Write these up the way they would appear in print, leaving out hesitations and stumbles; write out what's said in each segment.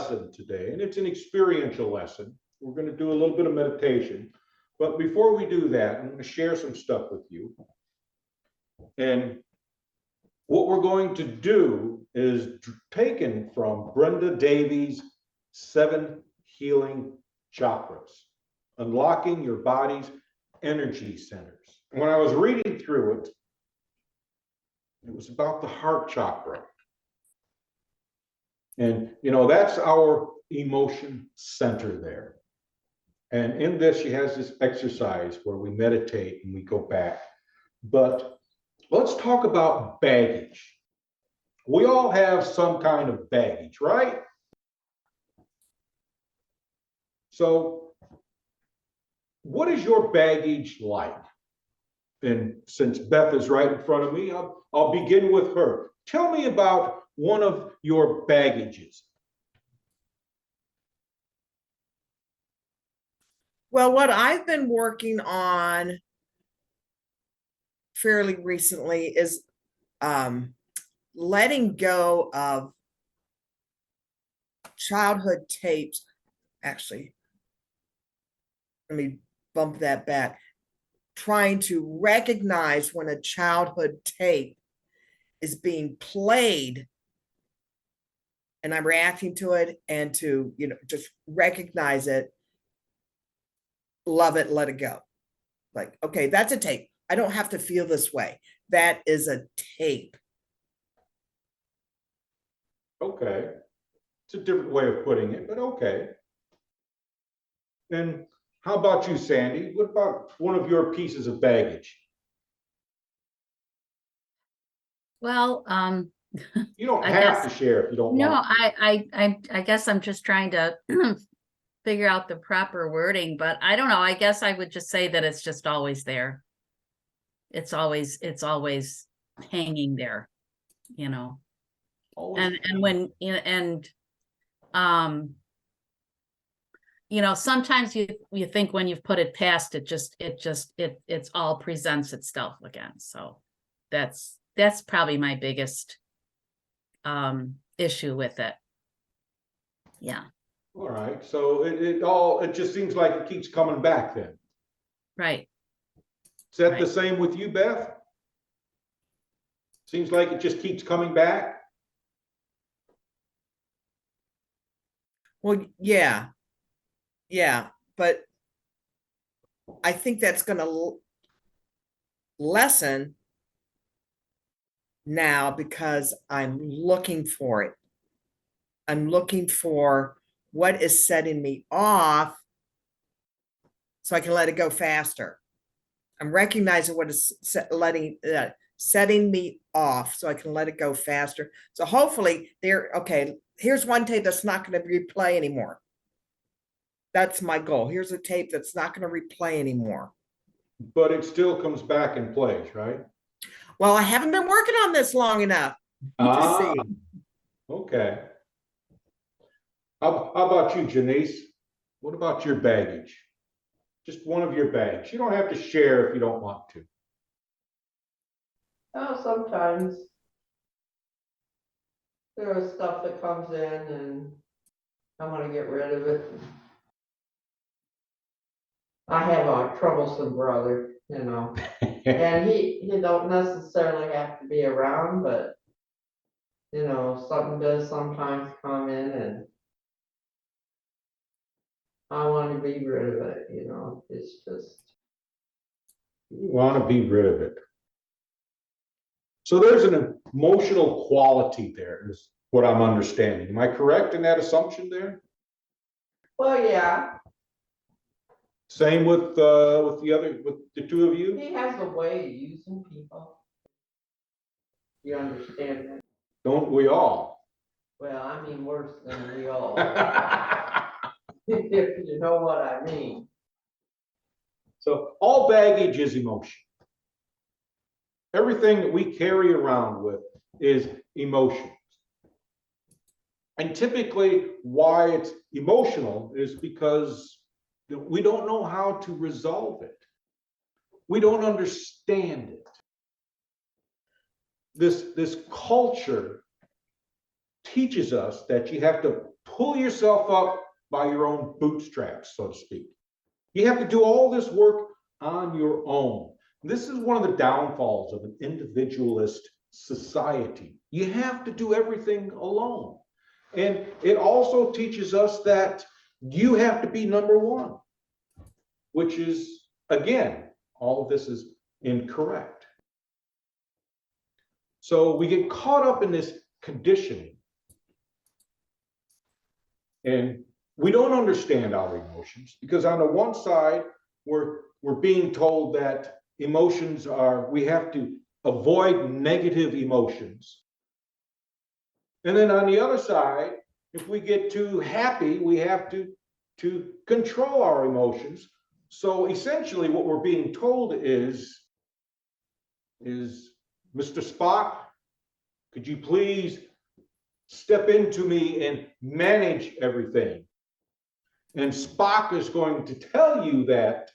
lesson today, and it's an experiential lesson. We're going to do a little bit of meditation. But before we do that, I'm going to share some stuff with you. And what we're going to do is taken from Brenda Davies' 7 Healing Chakras, Unlocking Your Body's Energy Centers. When I was reading through it, it was about the heart chakra. And, you know, that's our emotion center there. And in this, she has this exercise where we meditate and we go back. But let's talk about baggage. We all have some kind of baggage, right? So what is your baggage like? And since Beth is right in front of me, I'll begin with her. Tell me about one of your baggages. Well, what I've been working on fairly recently is letting go of childhood tapes. Actually, let me bump that back. Trying to recognize when a childhood tape is being played and I'm reacting to it, and to, just recognize it, love it, let it go. Like, okay, that's a tape. I don't have to feel this way. That is a tape. Okay. It's a different way of putting it, but okay. And how about you, Sandy? What about one of your pieces of baggage? Well, You don't I have guess- to share if you don't no, want to. I guess I'm just trying to figure out the proper wording, but I don't know. I guess I would just say that it's just always there. It's always hanging there, Always. and when, sometimes you think when you've put it past it, it's all presents itself again. So that's probably my biggest issue with it. Yeah. All right. So it just seems like it keeps coming back then. Right. Is that Right. the same with you, Beth? Seems like it just keeps coming back. Well, yeah, but I think that's going to lessen now because I'm looking for it. I'm looking for what is setting me off so I can let it go faster. I'm recognizing what is setting me off so I can let it go faster. So hopefully okay, here's one tape that's not going to replay anymore. That's my goal. Here's a tape that's not going to replay anymore. But it still comes back and plays, right? Well, I haven't been working on this long enough to see. Okay. How about you, Janice? What about your baggage? Just one of your bags. You don't have to share if you don't want to. Oh, sometimes there is stuff that comes in and I want to get rid of it. I have a troublesome brother, and he don't necessarily have to be around, but something does sometimes come in and I want to be rid of it, it's just. You want to be rid of it. So there's an emotional quality there, is what I'm understanding. Am I correct in that assumption there? Well, yeah, Same with the two of you? he has a way of using people. You understand that? Don't we all? Well, I mean worse than we all. If you know what I mean. So all baggage is emotion. Everything that we carry around with is emotions. And typically why it's emotional is because we don't know how to resolve it. We don't understand it. This culture teaches us that you have to pull yourself up by your own bootstraps, so to speak. You have to do all this work on your own. This is one of the downfalls of an individualist society. You have to do everything alone. And it also teaches us that you have to be number one, which is, again, all of this is incorrect. So we get caught up in this conditioning, and we don't understand our emotions because on the one side, we're being told that emotions are, we have to avoid negative emotions. And then on the other side, if we get too happy, we have to control our emotions. So essentially what we're being told is Mr. Spock, could you please step into me and manage everything? And Spock is going to tell you that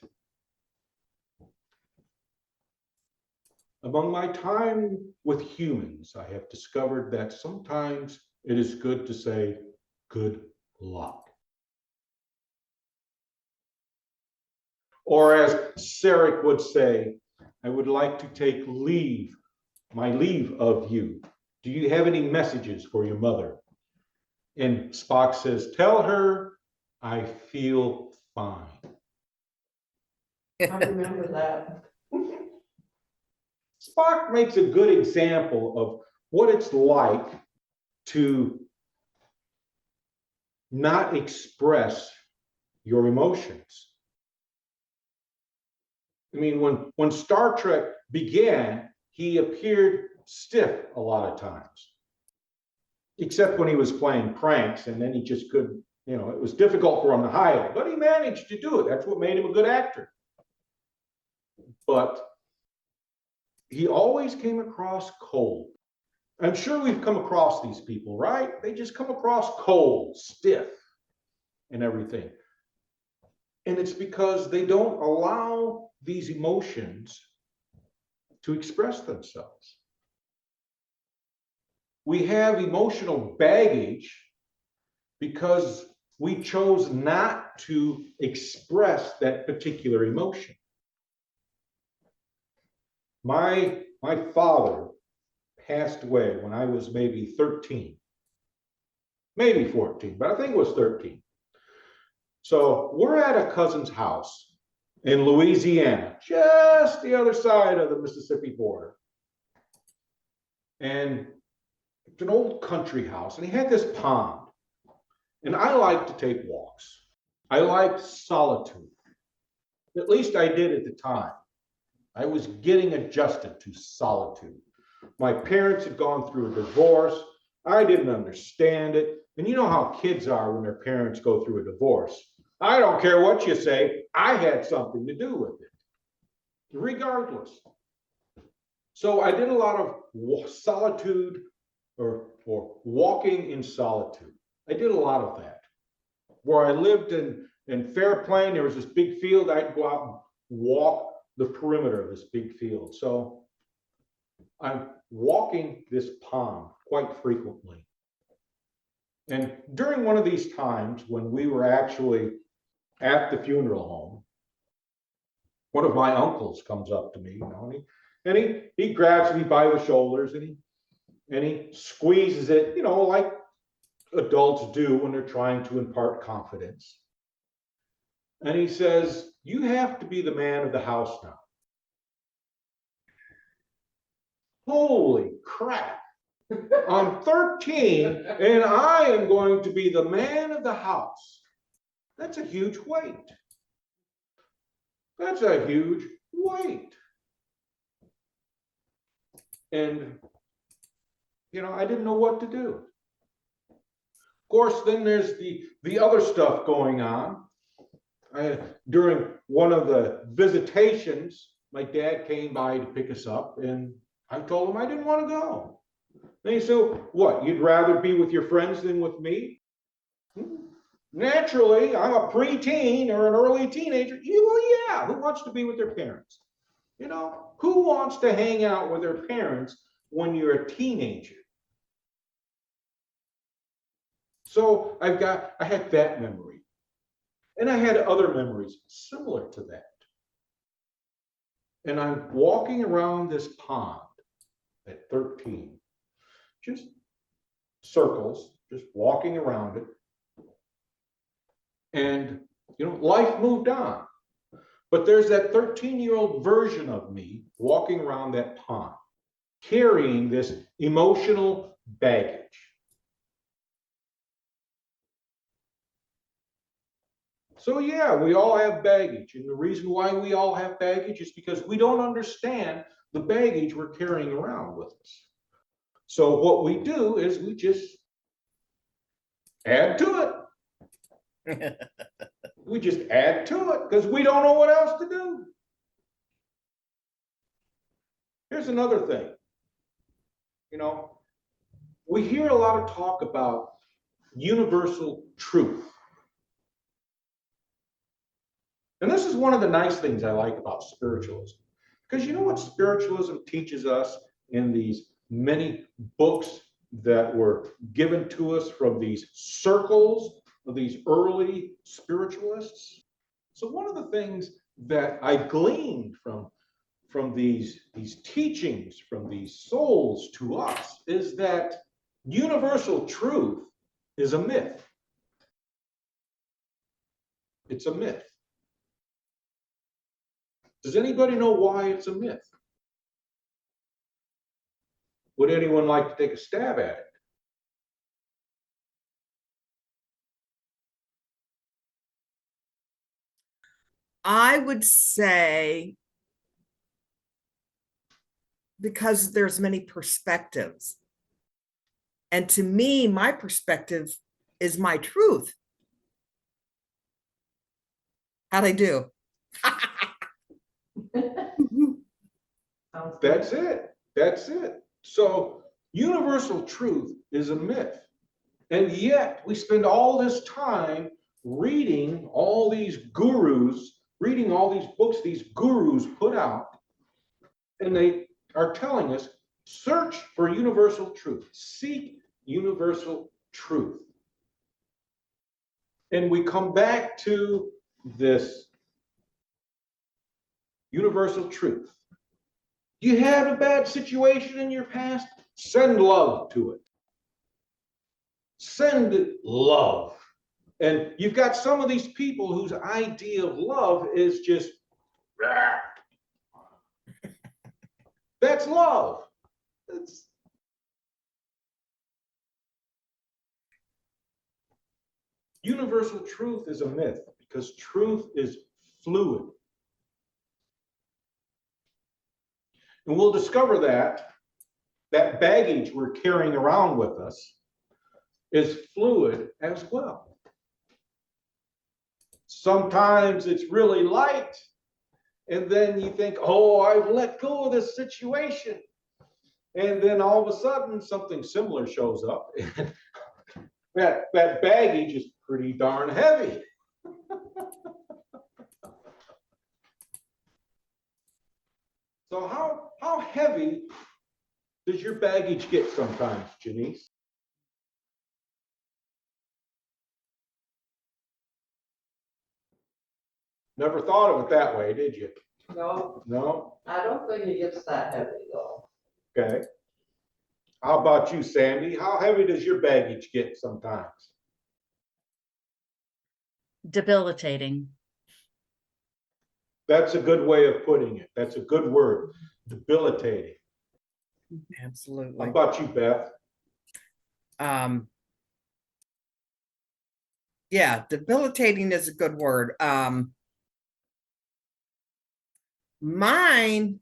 among my time with humans, I have discovered that sometimes it is good to say good luck. Or as Sarek would say, I would like to take leave, my leave of you. Do you have any messages for your mother? And Spock says, tell her I feel fine. I remember that. Spock makes a good example of what it's like to not express your emotions. I mean, when Star Trek began, he appeared stiff a lot of times, except when he was playing pranks, and then he just couldn't, you know, it was difficult for him to hide it, but he managed to do it. That's what made him a good actor. But he always came across cold. I'm sure we've come across these people, right? They just come across cold, stiff, and everything. And it's because they don't allow these emotions to express themselves. We have emotional baggage because we chose not to express that particular emotion. My father passed away when I was maybe 13, maybe 14, but I think it was 13. So we're at a cousin's house in Louisiana, just the other side of the Mississippi border. And it's an old country house, and he had this pond. And I like to take walks. I like solitude. At least I did at the time. I was getting adjusted to solitude. My parents had gone through a divorce. I didn't understand it. And you know how kids are when their parents go through a divorce. I don't care what you say. I had something to do with it, regardless. So I did a lot of solitude or walking in solitude. I did a lot of that. Where I lived in Fairplain, there was this big field. I'd go out and walk the perimeter of this big field. So I'm walking this pond quite frequently. And during one of these times when we were actually at the funeral home, one of my uncles comes up to me, you know, and he grabs me by the shoulders and he squeezes it, you know, like adults do when they're trying to impart confidence. And he says, you have to be the man of the house now. Holy crap. I'm 13 and I am going to be the man of the house. That's a huge weight. That's a huge weight. And, you know, I didn't know what to do. Of course, then there's the other stuff going on. During one of the visitations, my dad came by to pick us up, and I told him I didn't want to go. And he said, what, you'd rather be with your friends than with me? Naturally, I'm a preteen or an early teenager. Well, yeah, who wants to be with their parents? You know, who wants to hang out with their parents when you're a teenager? So I had that memory. And I had other memories similar to that. And I'm walking around this pond at 13, just circles, just walking around it. And, life moved on. But there's that 13-year-old version of me walking around that pond, carrying this emotional baggage. So yeah, we all have baggage. And the reason why we all have baggage is because we don't understand the baggage we're carrying around with us. So what we do is we just add to it. We just add to it because we don't know what else to do. Here's another thing. We hear a lot of talk about universal truth. And this is one of the nice things I like about spiritualism. Because you know what spiritualism teaches us in these many books that were given to us from these circles of these early spiritualists? So one of the things that I gleaned from these teachings, from these souls to us, is that universal truth is a myth. It's a myth. Does anybody know why it's a myth? Would anyone like to take a stab at it? I would say because there's many perspectives. And to me, my perspective is my truth. How'd I do? Sounds good. That's it. That's it. So universal truth is a myth. And yet we spend all this time reading all these gurus, reading all these books these gurus put out, and they are telling us, search for universal truth, seek universal truth. And we come back to this universal truth. You had a bad situation in your past, send love to it. Send love. And you've got some of these people whose idea of love is just, rah. That's love. It's, universal truth is a myth because truth is fluid. And we'll discover that baggage we're carrying around with us is fluid as well. Sometimes it's really light, and then you think, oh, I've let go of this situation. And then all of a sudden, something similar shows up. that baggage is pretty darn heavy. So how heavy does your baggage get sometimes, Janice? Never thought of it that way, did you? No, No? I don't think it gets that heavy though. Okay. How about you, Sandy? How heavy does your baggage get sometimes? Debilitating. That's a good way of putting it. That's a good word. Debilitating. How Absolutely. about you, Beth? Yeah, debilitating is a good word. Mine,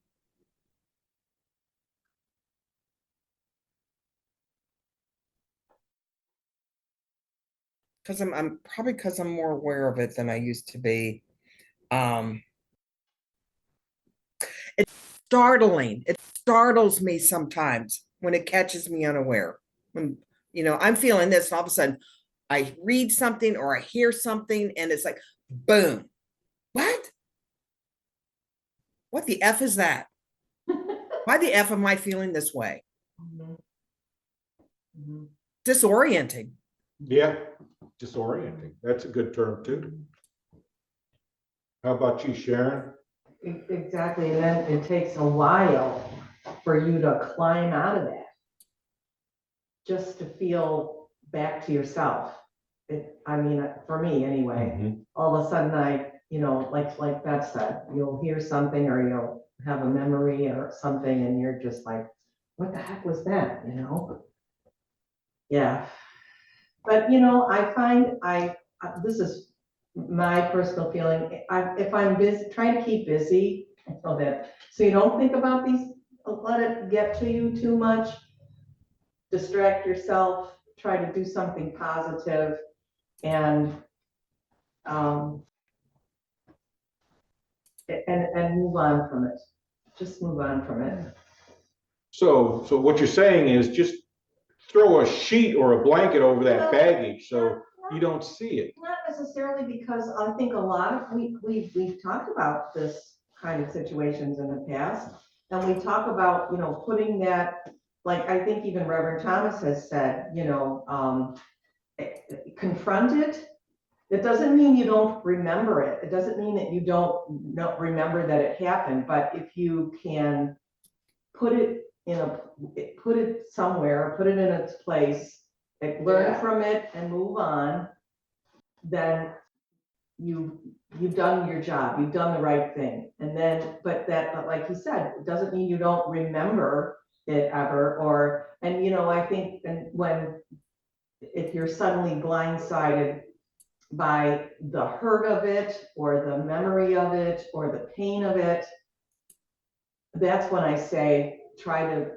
because I'm probably because I'm more aware of it than I used to be. It's startling. It startles me sometimes when it catches me unaware. When I'm feeling this, and all of a sudden I read something or I hear something, and it's like, boom. What? What the F is that? Why the F am I feeling this way? Mhm. Mhm. Disorienting. Yeah, disorienting. That's a good term too. How about you, Sharon? Exactly, and then it takes a while for you to climb out of that. Just to feel back to yourself. I mean, for me anyway, Mhm. all of a sudden like Beth said, you'll hear something or you'll have a memory or something and you're just like, what the heck was that, Yeah. But I find this is my personal feeling, if I'm busy, trying to keep busy, so you don't think about these, let it get to you too much. Distract yourself, try to do something positive, and and move on from it. Just move on from it. So what you're saying is just throw a sheet or a blanket over that baggage so you don't see it. Not necessarily, because I think a lot of, we've talked about this kind of situations in the past. And we talk about, putting that, like, I think even Reverend Thomas has said, confront it. It doesn't mean you don't remember it. It doesn't mean that you don't remember that it happened, but if you can put it put it somewhere, put it in its place, like, learn Yeah. from it and move on, then you've done your job, you've done the right thing. And then, but like he said, it doesn't mean you don't remember it ever, and I think, and if you're suddenly blindsided by the hurt of it, or the memory of it, or the pain of it, that's when I say, try to,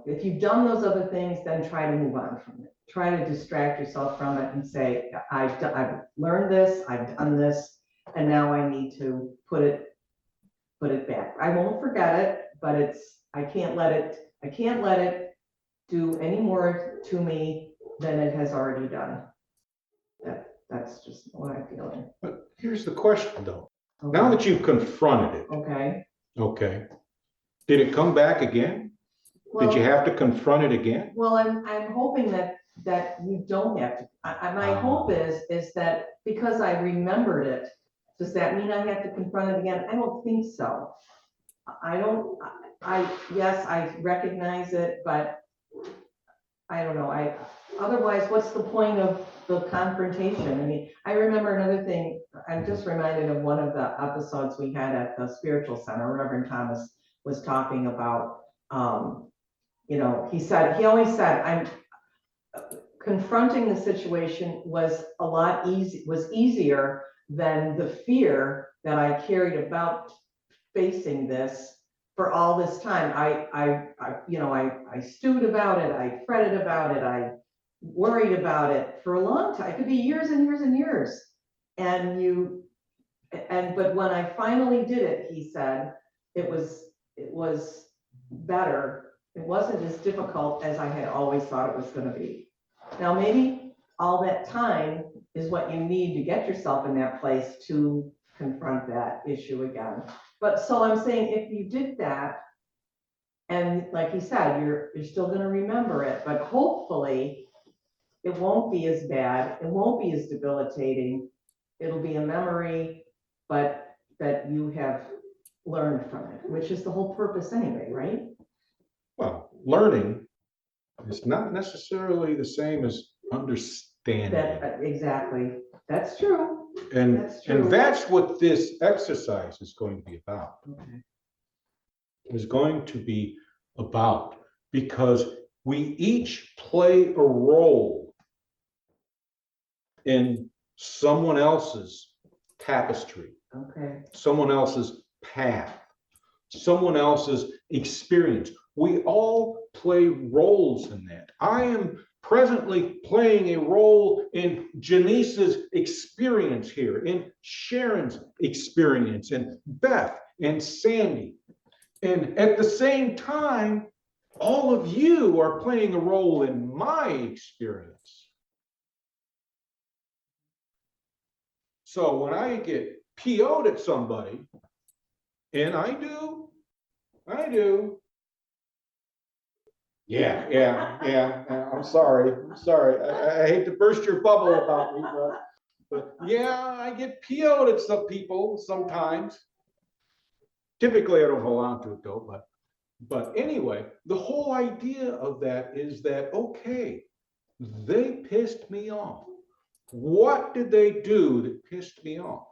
if you've done those other things, then try to move on from it. Try to distract yourself from it and say, I've learned this, I've done this, and now I need to put it back. I won't forget it, but I can't let it do any more to me than it has already done. That's just what I'm feeling. But here's the question though. Now that you've confronted it, Okay. okay, did it come back again? Did you Well, have to confront it again? well, I'm hoping that you don't have to. My hope is that because I remembered it, does that mean I have to confront it again? I don't think so. I don't, yes, I recognize it, but I don't know. Otherwise, what's the point of the confrontation? I mean, I remember another thing. I'm just reminded of one of the episodes we had at the spiritual center. Reverend Thomas was talking about, he always said, I'm confronting the situation was easier than the fear that I carried about facing this for all this time. I stewed about it, I fretted about it, I worried about it for a long time. It could be years and years and years. But when I finally did it, he said, it was better. It wasn't as difficult as I had always thought it was going to be. Now, maybe all that time is what you need to get yourself in that place to confront that issue again. But so I'm saying, if you did that, and like you said, you're still going to remember it, but hopefully it won't be as bad, it won't be as debilitating. It'll be a memory, but that you have learned from it, which is the whole purpose anyway, right? Well, learning is not necessarily the same as understanding. Exactly. That's true. And That's true. that's what this exercise is going to be about. Okay. Is going to be about, because we each play a role in someone else's tapestry, Okay. someone else's path, someone else's experience. We all play roles in that. I am presently playing a role in Janice's experience here, in Sharon's experience, and Beth and Sandy. And at the same time, all of you are playing a role in my experience. So when I get PO'd at somebody, and I do, Yeah. I'm sorry. I hate to burst your bubble about me, but yeah, I get PO'd at some people sometimes. Typically, I don't hold on to it though, but anyway, the whole idea of that is that, okay, they pissed me off. What did they do that pissed me off?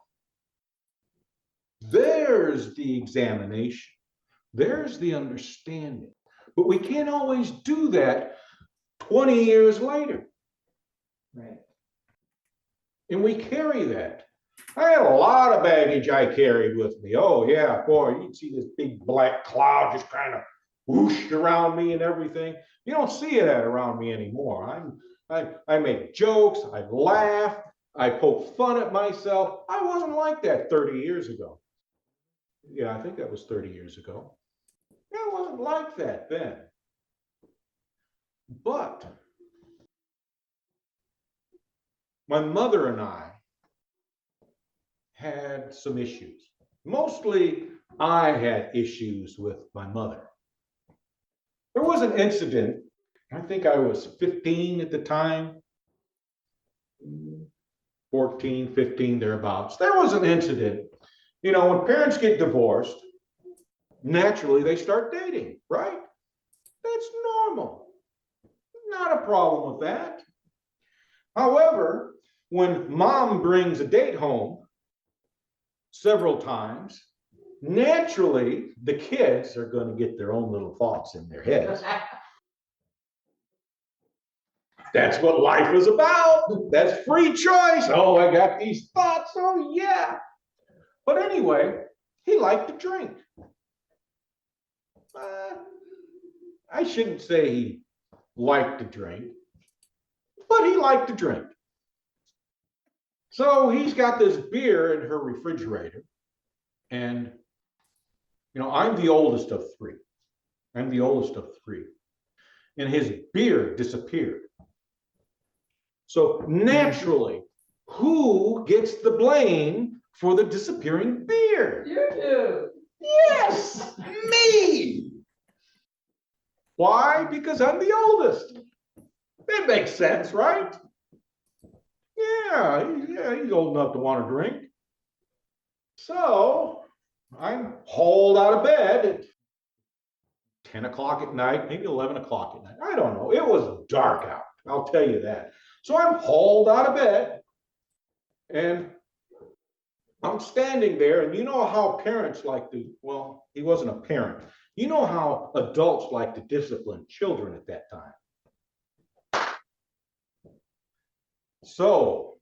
There's the examination. There's the understanding. But we can't always do that 20 years later. Right. And we carry that. I had a lot of baggage I carried with me. Oh, yeah, boy, you'd see this big black cloud just kind of whooshed around me and everything. You don't see that around me anymore. I make jokes, I laugh, I poke fun at myself. I wasn't like that 30 years ago. Yeah, I think that was 30 years ago. I wasn't like that then. But my mother and I had some issues. Mostly, I had issues with my mother. There was an incident, I think I was 15 at the time, 14, 15, thereabouts. There was an incident. You know, when parents get divorced, naturally they start dating, right? That's normal. Not a problem with that. However, when mom brings a date home several times, naturally the kids are going to get their own little thoughts in their heads. That's what life is about. That's free choice. Oh, I got these thoughts. Oh, yeah. But anyway, he liked to drink. I shouldn't say he liked to drink, but he liked to drink. So he's got this beer in her refrigerator. And, you know, I'm the oldest of three. I'm the oldest of three. And his beer disappeared. So naturally, who gets the blame for the disappearing beer? You do. Yes, me. Why? Because I'm the oldest. That makes sense, right? Yeah, he's old enough to want to drink. So I'm hauled out of bed at 10 o'clock at night, maybe 11 o'clock at night. I don't know. It was dark out. I'll tell you that. So I'm hauled out of bed and I'm standing there, and you know how parents like to, well, he wasn't a parent. You know how adults like to discipline children at that time. So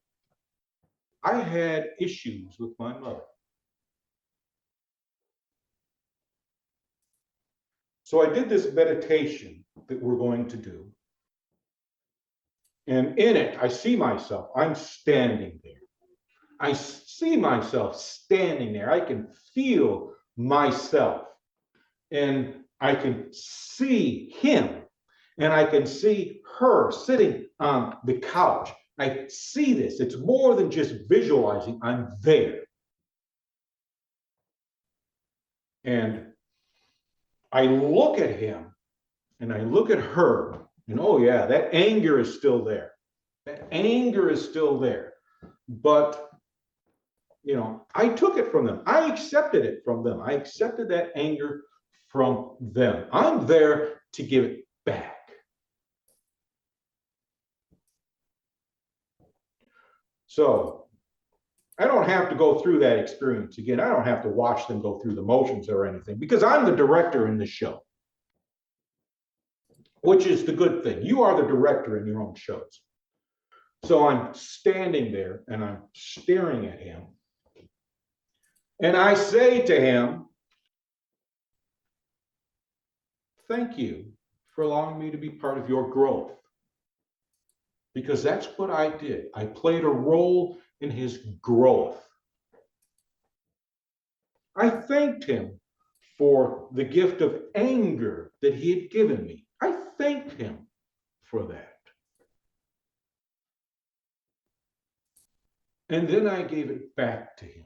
I had issues with my mother. So I did this meditation that we're going to do. And in it, I see myself, I'm standing there. I see myself standing there. I can feel myself. And I can see him. And I can see her sitting on the couch. I see this. It's more than just visualizing. I'm there. And I look at him and I look at her. And oh, yeah, that anger is still there. That anger is still there. But, you know, I took it from them. I accepted it from them. I accepted that anger from them. I'm there to give it back. So I don't have to go through that experience again. I don't have to watch them go through the motions or anything because I'm the director in the show, which is the good thing. You are the director in your own shows. So I'm standing there and I'm staring at him. And I say to him, thank you for allowing me to be part of your growth. Because that's what I did. I played a role in his growth. I thanked him for the gift of anger that he had given me. I thanked him for that. And then I gave it back to him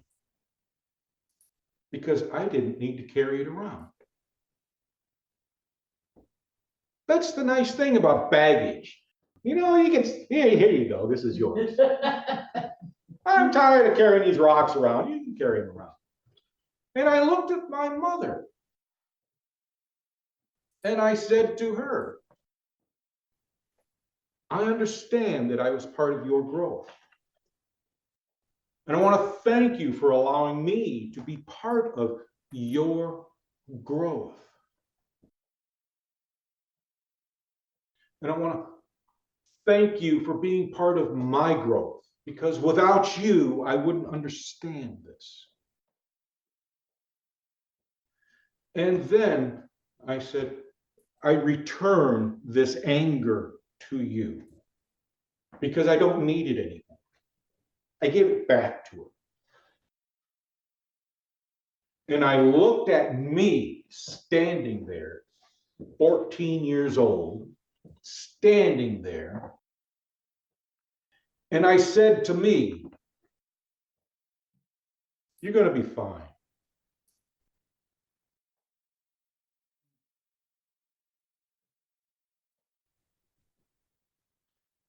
because I didn't need to carry it around. That's the nice thing about baggage. You know, you can, here you go, this is yours. I'm tired of carrying these rocks around. You can carry them around. And I looked at my mother and I said to her, I understand that I was part of your growth. And I want to thank you for allowing me to be part of your growth. And I want to thank you for being part of my growth, because without you, I wouldn't understand this. And then I said, I return this anger to you because I don't need it anymore. I give it back to her. And I looked at me standing there, 14 years old, standing there. And I said to me, you're going to be fine.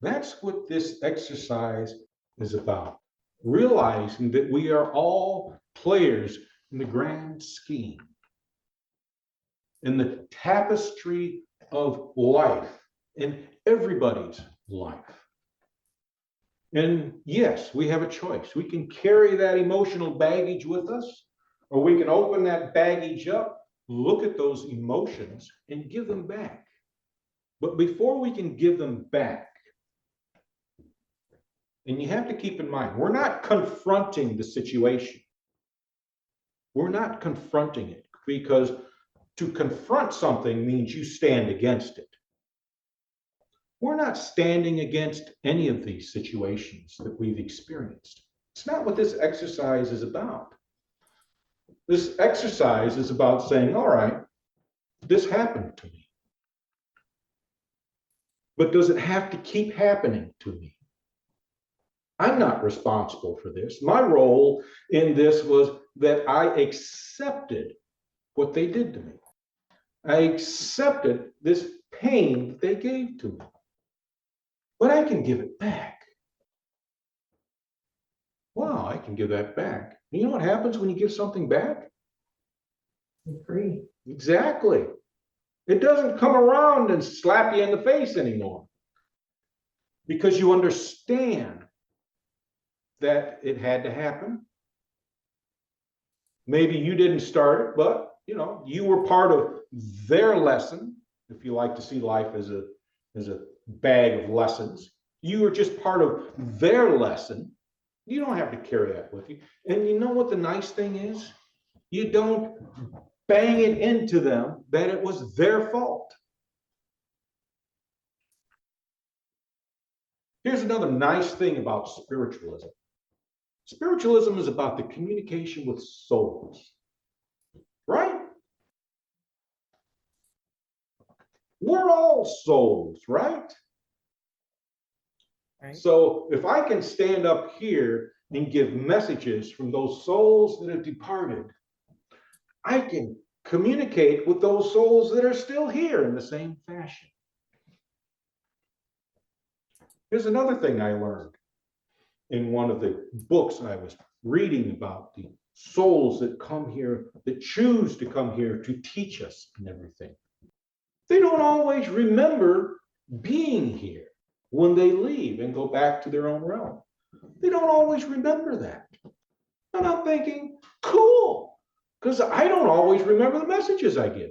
That's what this exercise is about. Realizing that we are all players in the grand scheme, in the tapestry of life, in everybody's life. And yes, we have a choice. We can carry that emotional baggage with us, or we can open that baggage up, look at those emotions, and give them back. But before we can give them back, and you have to keep in mind, we're not confronting the situation. We're not confronting it, because to confront something means you stand against it. We're not standing against any of these situations that we've experienced. It's not what this exercise is about. This exercise is about saying, all right, this happened to me. But does it have to keep happening to me? I'm not responsible for this. My role in this was that I accepted what they did to me. I accepted this pain that they gave to me. But I can give it back. Wow, I can give that back. You know what happens when you give something back? You're free. Exactly. It doesn't come around and slap you in the face anymore, because you understand that it had to happen. Maybe you didn't start it, but you were part of their lesson. If you like to see life as a bag of lessons, you were just part of their lesson. You don't have to carry that with you. And you know what the nice thing is? You don't bang it into them that it was their fault. Here's another nice thing about spiritualism. Spiritualism is about the communication with souls, right? We're all souls, right? Right. So if I can stand up here and give messages from those souls that have departed, I can communicate with those souls that are still here in the same fashion. Here's another thing I learned in one of the books I was reading about the souls that come here, that choose to come here to teach us and everything. They don't always remember being here when they leave and go back to their own realm. They don't always remember that. And I'm thinking, cool, because I don't always remember the messages I give.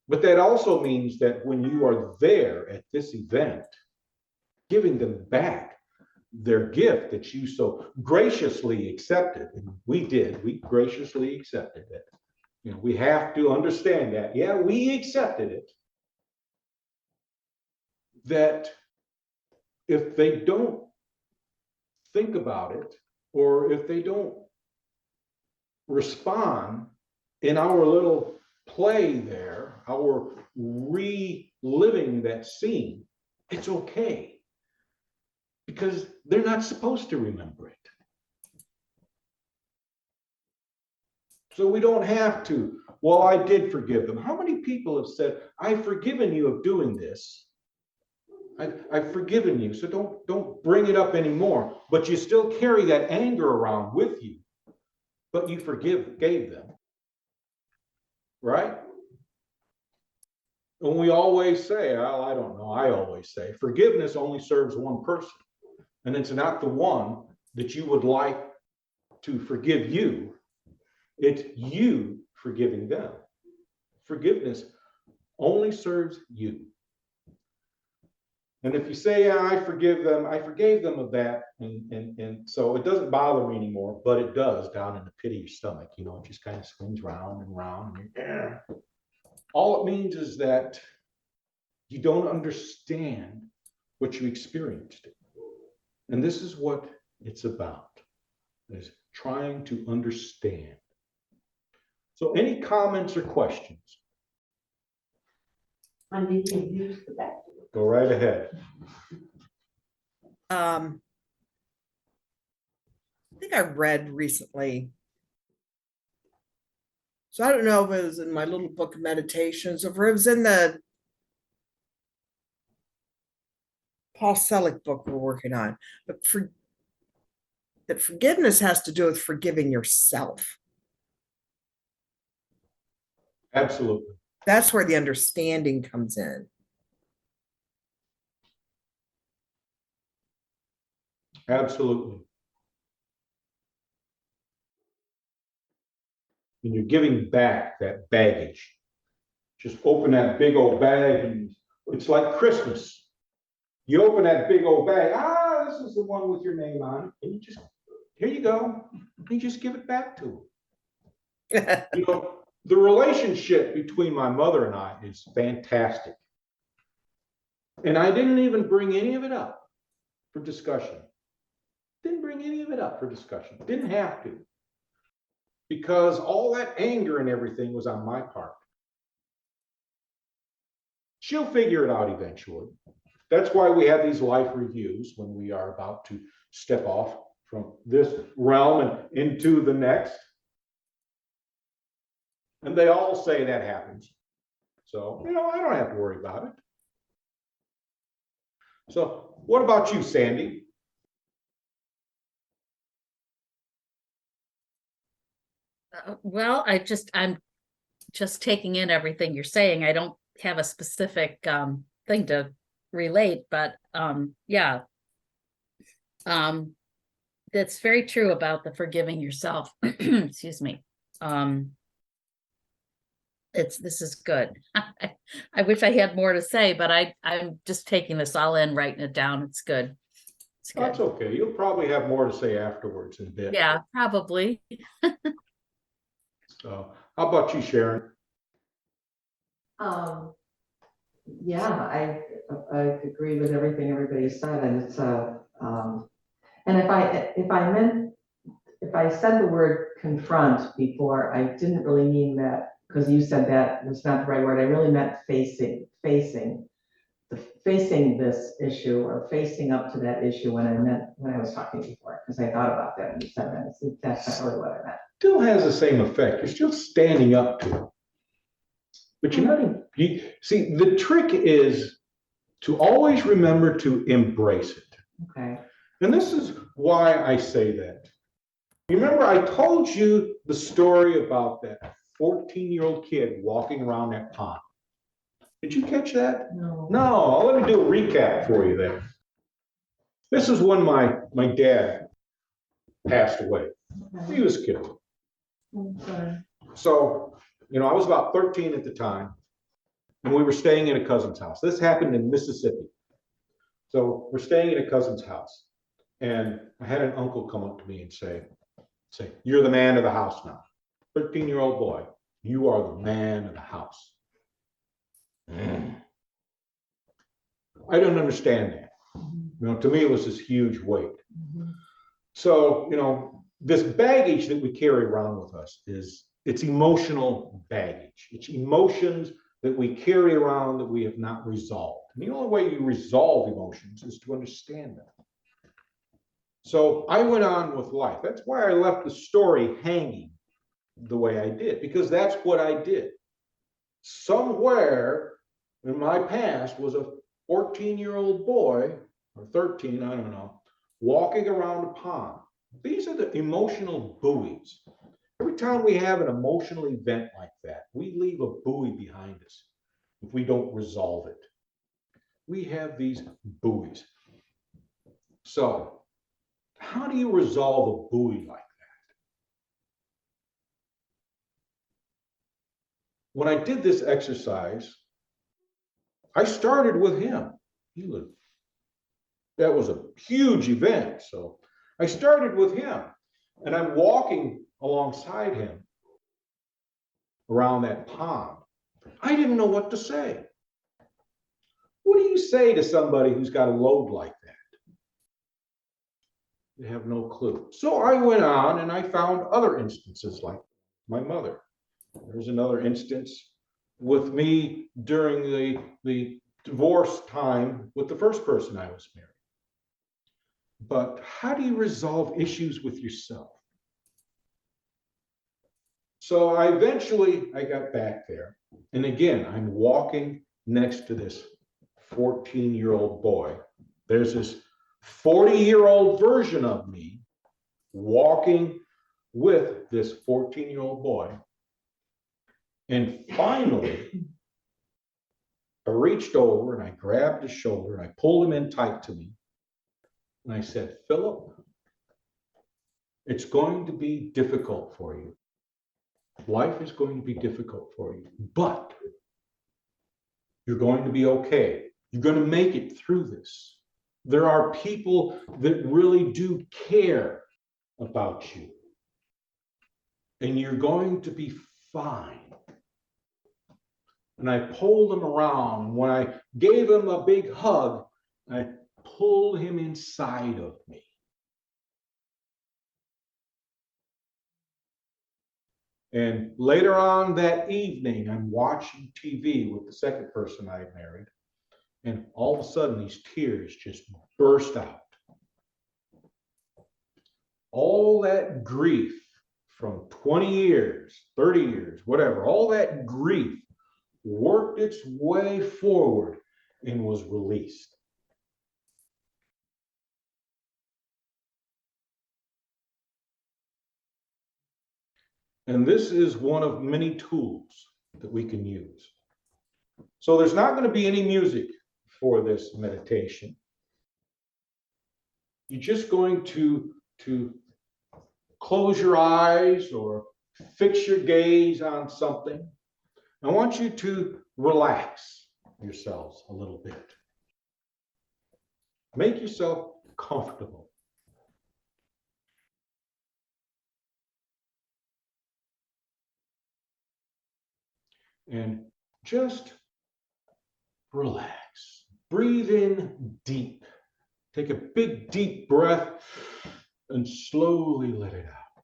But that also means that when you are there at this event, giving them back their gift that you so graciously accepted, and we graciously accepted it. We have to understand that, yeah, we accepted it, that if they don't think about it, or if they don't respond in our little play there, our reliving that scene, it's okay, because they're not supposed to remember it. So we don't have to well, I did forgive them. How many people have said, I've forgiven you of doing this? I've forgiven you, so don't bring it up anymore. But you still carry that anger around with you, but you gave them, right? And we always say, well, I don't know, I always say, forgiveness only serves one person. And it's not the one that you would like to forgive you. It's you forgiving them. Forgiveness only serves you. And if you say, yeah, I forgive them, I forgave them of that, and so it doesn't bother me anymore, but it does down in the pit of your stomach. You know, it just kind of swings round and round. And all it means is that you don't understand what you experienced. And this is what it's about, is trying to understand. So any comments or questions? I need to use the back. Go right ahead. I think I read recently. So I don't know if it was in my little book of meditations or if it was in the Paul Selig book we're working on, but that forgiveness has to do with forgiving yourself. Absolutely. That's where the understanding comes in. Absolutely. And you're giving back that baggage. Just open that big old bag, and it's like Christmas. You open that big old bag, this is the one with your name on it, and you just, here you go. You just give it back to them. You know, the relationship between my mother and I is fantastic. And I didn't even bring any of it up for discussion. Didn't bring any of it up for discussion. Didn't have to. Because all that anger and everything was on my part. She'll figure it out eventually. That's why we have these life reviews when we are about to step off from this realm and into the next. And they all say that happens. So, you know, I don't have to worry about it. So, what about you, Sandy? Well, I'm just taking in everything you're saying. I don't have a specific thing to relate, but yeah. That's very true about the forgiving yourself. Excuse me. This is good. I wish I had more to say, but I'm just taking this all in, writing it down. It's good. It's good. That's okay. You'll probably have more to say afterwards in a bit. Yeah, probably. So, how about you, Sharon? Yeah, I agree with everything everybody said, and it's and if I said the word confront before, I didn't really mean that, because you said that was not the right word. I really meant facing this issue, or facing up to that issue when I was talking before, because I thought about that and you said that. That's not really what I meant. Still has the same effect. You're still standing up to it. But you're not, see, the trick is to always remember to embrace it. Okay. And this is why I say that. Remember, I told you the story about that 14-year-old kid walking around that pond. Did you catch that? No. No, let me do a recap for you there. This is when my dad passed away. Okay. He was killed. Okay. So, you know, I was about 13 at the time, and we were staying in a cousin's house. This happened in Mississippi. So we're staying in a cousin's house, and I had an uncle come up to me and say, you're the man of the house now. 13-year-old boy, you are the man of the house. I don't understand that. You know, to me, it was this huge weight. So, you know, this baggage that we carry around with us it's emotional baggage. It's emotions that we carry around that we have not resolved. And the only way you resolve emotions is to understand them. So I went on with life. That's why I left the story hanging the way I did, because that's what I did. Somewhere in my past was a 14-year-old boy, or 13, I don't know, walking around a pond. These are the emotional buoys. Every time we have an emotional event like that, we leave a buoy behind us if we don't resolve it. We have these buoys. So, how do you resolve a buoy like that? When I did this exercise, I started with him. That was a huge event. So I started with him, and I'm walking alongside him around that pond. I didn't know what to say. What do you say to somebody who's got a load like that? They have no clue. So I went on and I found other instances like my mother. There's another instance with me during the divorce time with the first person I was married. But how do you resolve issues with yourself? So I got back there. And again, I'm walking next to this 14-year-old boy. There's this 40-year-old version of me walking with this 14-year-old boy. And finally, I reached over and I grabbed his shoulder and I pulled him in tight to me. And I said, Philip, it's going to be difficult for you. Life is going to be difficult for you, but you're going to be okay. You're going to make it through this. There are people that really do care about you, and you're going to be fine. And I pulled him around. When I gave him a big hug, I pulled him inside of me. And later on that evening, I'm watching TV with the second person I married, and all of a sudden these tears just burst out. All that grief from 20 years, 30 years, whatever, all that grief worked its way forward and was released. And this is one of many tools that we can use. So there's not going to be any music for this meditation. You're just going to close your eyes or fix your gaze on something. I want you to relax yourselves a little bit. Make yourself comfortable. And just relax. Breathe in deep. Take a big, deep breath and slowly let it out.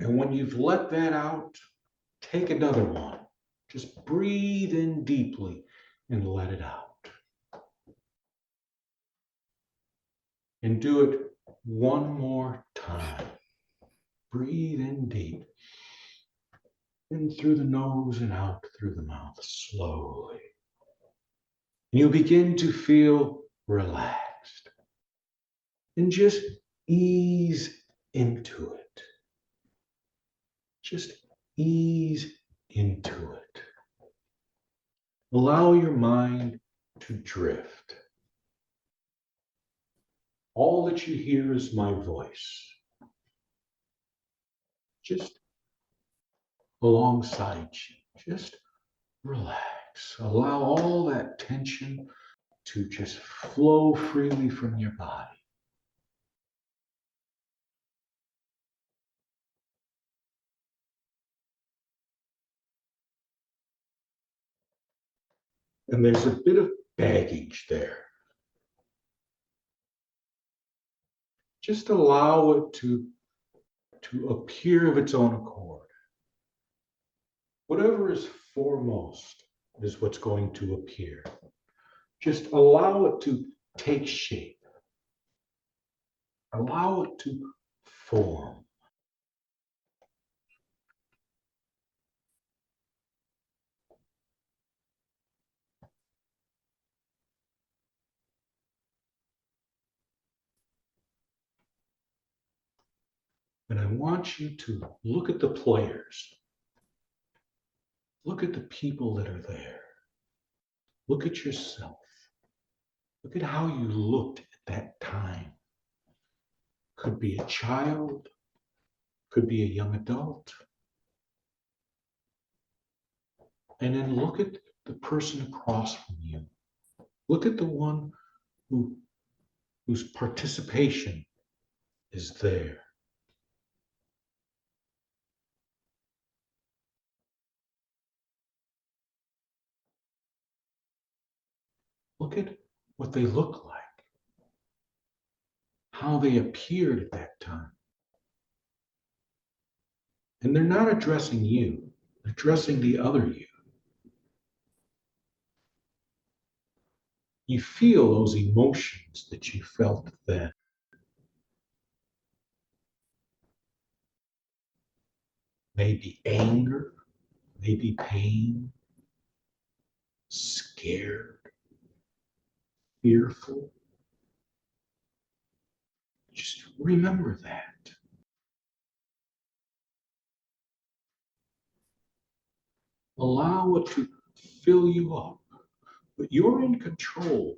And when you've let that out, take another one. Just breathe in deeply and let it out. And do it one more time. Breathe in deep. In through the nose and out through the mouth slowly. And you begin to feel relaxed. And just ease into it. Just ease into it. Allow your mind to drift. All that you hear is my voice. Just alongside you. Just relax. Allow all that tension to just flow freely from your body. And there's a bit of baggage there. Just allow it to appear of its own accord. Whatever is foremost is what's going to appear. Just allow it to take shape. Allow it to form. And I want you to look at the players. Look at the people that are there. Look at yourself. Look at how you looked at that time. Could be a child, could be a young adult. And then look at the person across from you. Look at the one whose participation is there. Look at what they look like, how they appeared at that time. And they're not addressing you, they're addressing the other you. You feel those emotions that you felt then. Maybe anger, maybe pain, scared, fearful. Just remember that. Allow it to fill you up, but you're in control.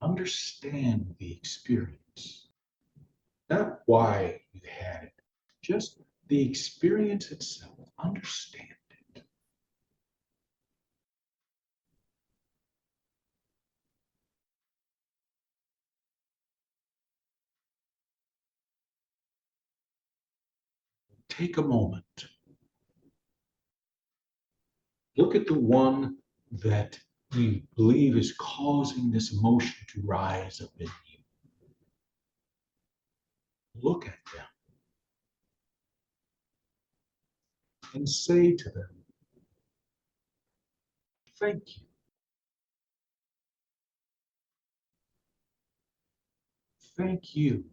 Understand the experience, not why you had it, just the experience itself. Understand it. Take a moment. Look at the one that you believe is causing this emotion to rise up in you. Look at them and say to them, thank you. Thank you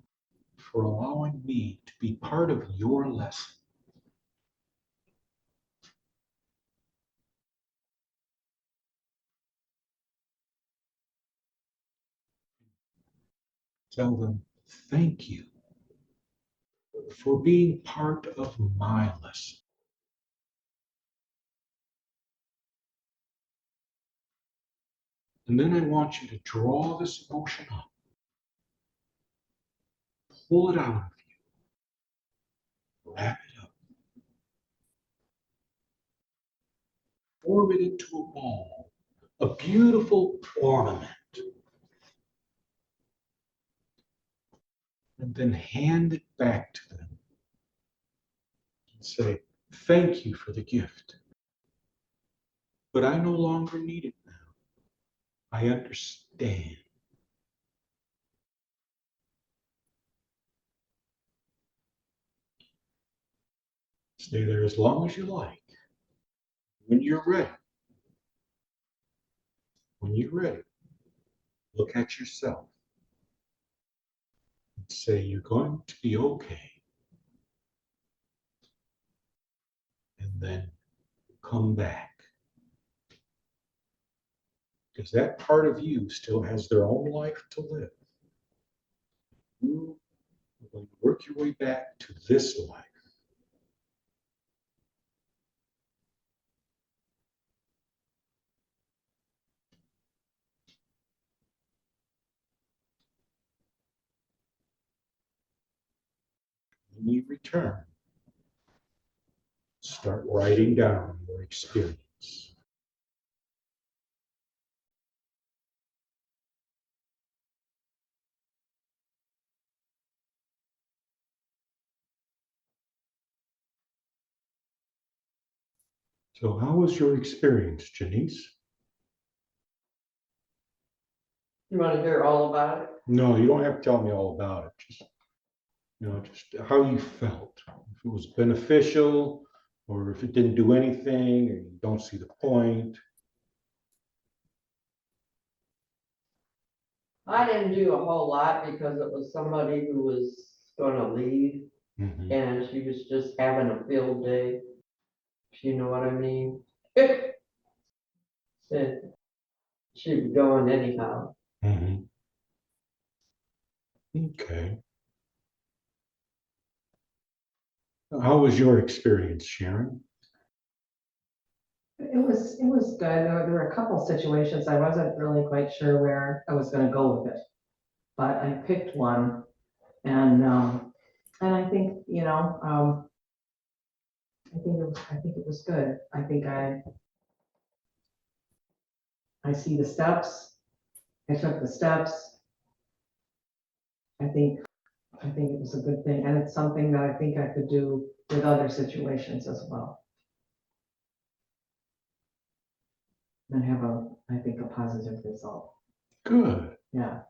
for allowing me to be part of your lesson. Tell them, thank you for being part of my lesson. And then I want you to draw this emotion up, pull it out of you, wrap it up, form it into a ball, a beautiful ornament, and then hand it back to them and say, thank you for the gift, but I no longer need it now. I understand. Stay there as long as you like. When you're ready, look at yourself and say, you're going to be okay. And then come back. Because that part of you still has their own life to live. You are going to work your way back to this life. When you return, start writing down your experience. So how was your experience, Janice? You wanna hear all about it? No, you don't have to tell me all about it. Just how you felt. If it was beneficial or if it didn't do anything or you don't see the point. I didn't do a whole lot because it was somebody who was gonna leave Mhm. and she was just having a field day. If you know what I mean? And she was going anyhow. Mhm. Okay. How was your experience, Sharon? It was good. There were a couple situations I wasn't really quite sure where I was gonna go with it. But I picked one and I think, I think it was good. I see the steps. I took the steps. I think it was a good thing, and it's something that I think I could do with other situations as well. And have I think, a positive result. Good, Yeah.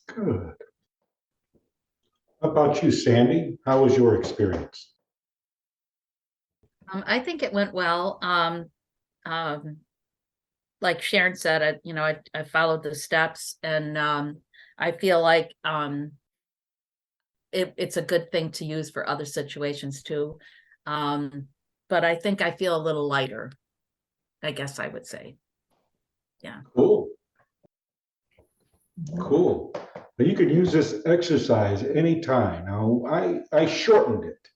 good. How about you, Sandy? How was your experience? I think it went well. Like Sharon said, I followed the steps, and I feel like it's a good thing to use for other situations too. But I think I feel a little lighter, I guess I would say. Cool. Cool. But you can use this exercise anytime. Now, I shortened it.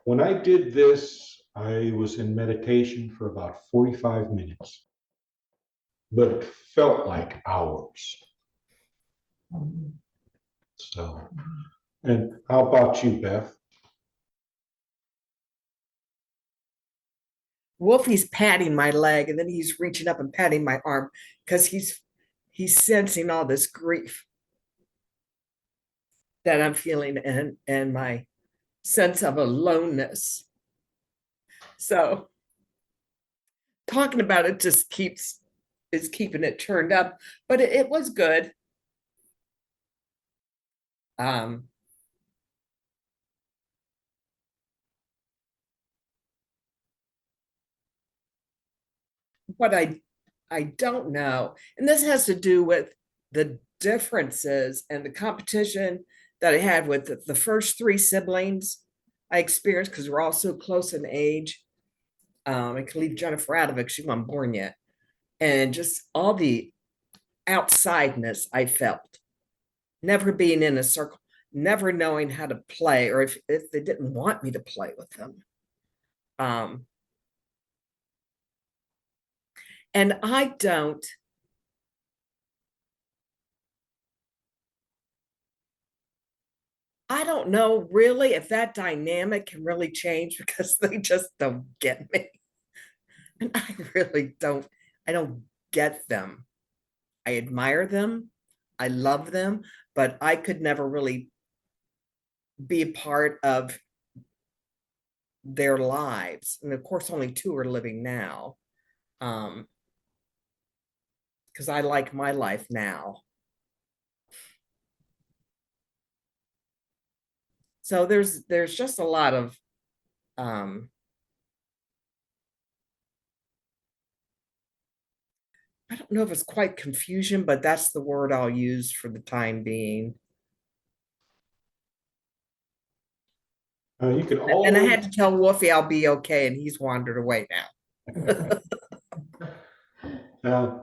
When I did this, I was in meditation for about 45 minutes, but it felt like hours. So, and how about you, Beth? Wolfie's patting my leg and then he's reaching up and patting my arm because he's sensing all this grief that I'm feeling and my sense of aloneness. So talking about it just is keeping it turned up, but it was good. Um, what I don't know, and this has to do with the differences and the competition that I had with the first three siblings I experienced because we're all so close in age. I can leave Jennifer out of it because she wasn't born yet. And just all the outsideness I felt, never being in a circle, never knowing how to play, or if they didn't want me to play with them. And I don't know really if that dynamic can really change because they just don't get me. And I really don't, I don't get them. I admire them. I love them, but I could never really be a part of their lives. And of course, only two are living now. Because I like my life now. So there's just a lot of I don't know if it's quite confusion, but that's the word I'll use for the time being. You can And I had always, to tell Wolfie I'll be okay, and he's wandered away now.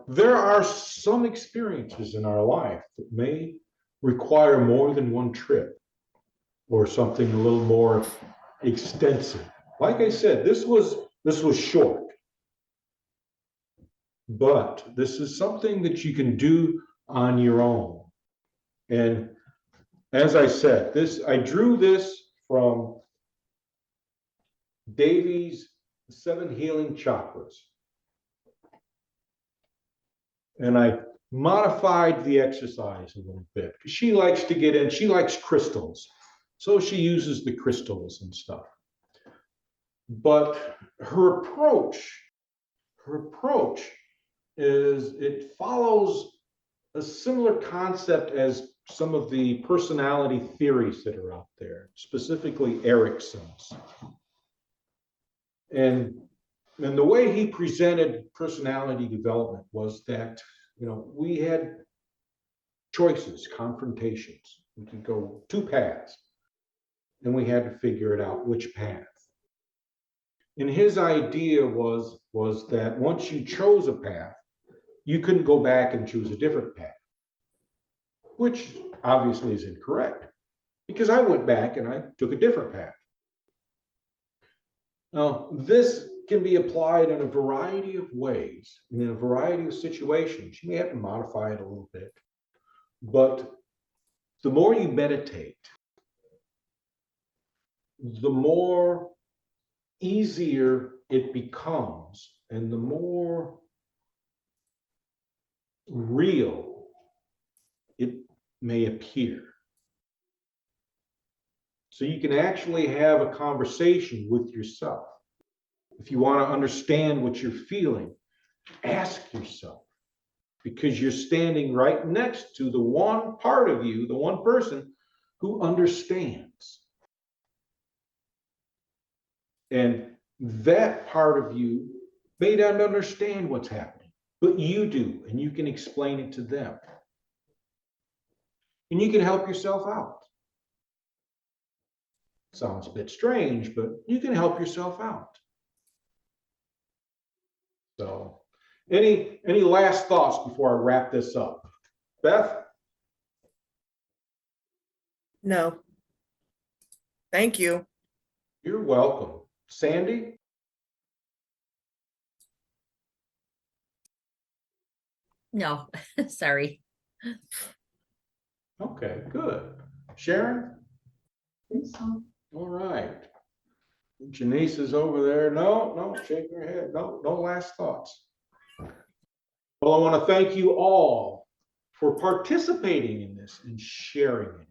there are some experiences in our life that may require more than one trip or something a little more extensive. Like I said, this was short, but this is something that you can do on your own. And as I said, I drew this from Davies' 7 Healing Chakras. And I modified the exercise a little bit because she likes to get in, she likes crystals. So she uses the crystals and stuff. But her approach is it follows a similar concept as some of the personality theories that are out there, specifically Erickson's. And the way he presented personality development was that, we had choices, confrontations. We could go two paths, and we had to figure it out which path. And his idea was that once you chose a path, you couldn't go back and choose a different path. which obviously is incorrect, because I went back and I took a different path. Now, this can be applied in a variety of ways, and in a variety of situations. You may have to modify it a little bit, but the more you meditate, the more easier it becomes, and the more real it may appear. So you can actually have a conversation with yourself. If you want to understand what you're feeling, ask yourself, because you're standing right next to the one part of you, the one person who understands. And that part of you may not understand what's happening, but you do, and you can explain it to them. And you can help yourself out. Sounds a bit strange, but you can help yourself out. So, any last thoughts before I wrap this up? Beth? No. Thank you. You're welcome. Sandy? No, sorry. Okay, good. Sharon? think so. All right. Janice is over there. No, shaking her head. No last thoughts. Well, I want to thank you all for participating in this and sharing it.